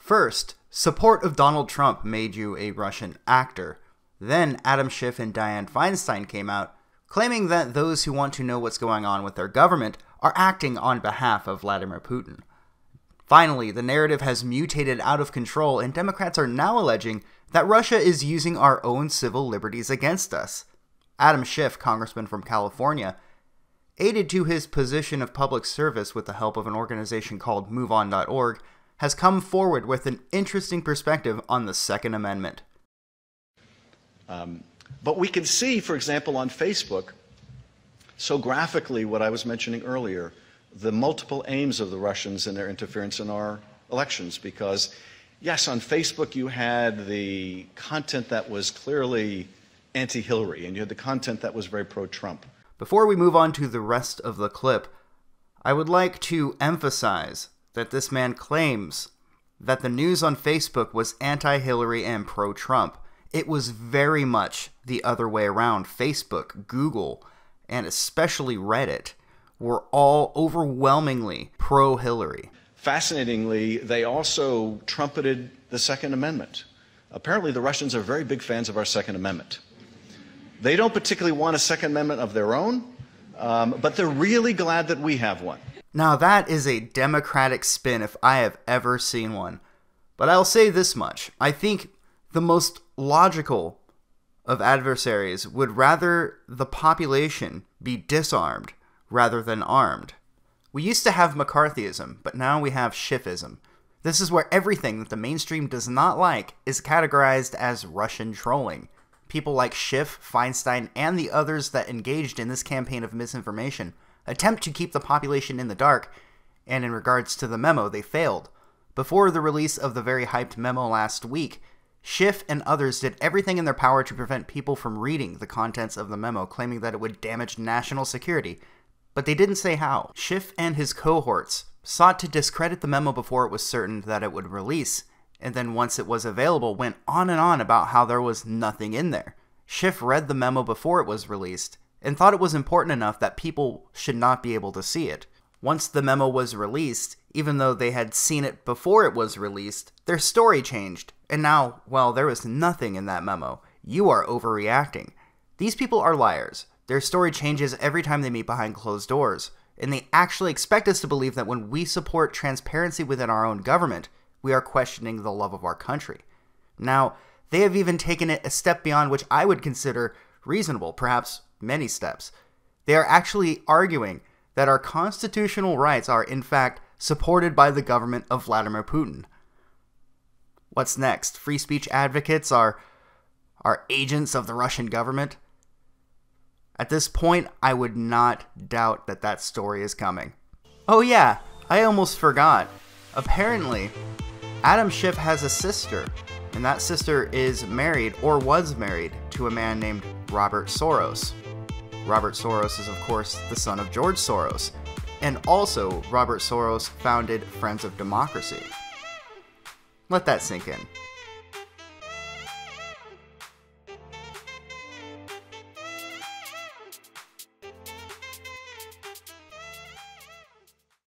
First, support of Donald Trump made you a Russian actor. Then Adam Schiff and Dianne Feinstein came out, claiming that those who want to know what's going on with their government are acting on behalf of Vladimir Putin. Finally, the narrative has mutated out of control, and Democrats are now alleging that Russia is using our own civil liberties against us. Adam Schiff, congressman from California, aided to his position of public service with the help of an organization called MoveOn.org, has come forward with an interesting perspective on the Second Amendment. But we can see, for example, on Facebook, so graphically what I was mentioning earlier, the multiple aims of the Russians in their interference in our elections. Because, yes, on Facebook you had the content that was clearly anti-Hillary, and you had the content that was very pro-Trump. Before we move on to the rest of the clip, I would like to emphasize that this man claims that the news on Facebook was anti-Hillary and pro-Trump. It was very much the other way around. Facebook, Google, and especially Reddit were all overwhelmingly pro-Hillary. Fascinatingly, they also trumpeted the Second Amendment. Apparently, the Russians are very big fans of our Second Amendment. They don't particularly want a Second Amendment of their own, but they're really glad that we have one. Now that is a democratic spin if I have ever seen one. But I'll say this much. I think the most logical of adversaries would rather the population be disarmed rather than armed. We used to have McCarthyism, but now we have Schiffism. This is where everything that the mainstream does not like is categorized as Russian trolling. People like Schiff, Feinstein, and the others that engaged in this campaign of misinformation attempt to keep the population in the dark, and in regards to the memo, they failed. Before the release of the very hyped memo last week, Schiff and others did everything in their power to prevent people from reading the contents of the memo, claiming that it would damage national security. But they didn't say how. Schiff and his cohorts sought to discredit the memo before it was certain that it would release, and then once it was available, went on and on about how there was nothing in there. Schiff read the memo before it was released, and thought it was important enough that people should not be able to see it. Once the memo was released, even though they had seen it before it was released, their story changed, and now, well, there was nothing in that memo. You are overreacting. These people are liars. Their story changes every time they meet behind closed doors, and they actually expect us to believe that when we support transparency within our own government, we are questioning the love of our country. Now, they have even taken it a step beyond which I would consider reasonable, perhaps many steps. They are actually arguing that our constitutional rights are, in fact, supported by the government of Vladimir Putin. What's next? Free speech advocates are agents of the Russian government? At this point, I would not doubt that that story is coming. Oh yeah, I almost forgot. Apparently, Adam Schiff has a sister, and that sister is married, or was married, to a man named Robert Soros. Robert Soros is, of course, the son of George Soros, and also Robert Soros founded Friends of Democracy. Let that sink in.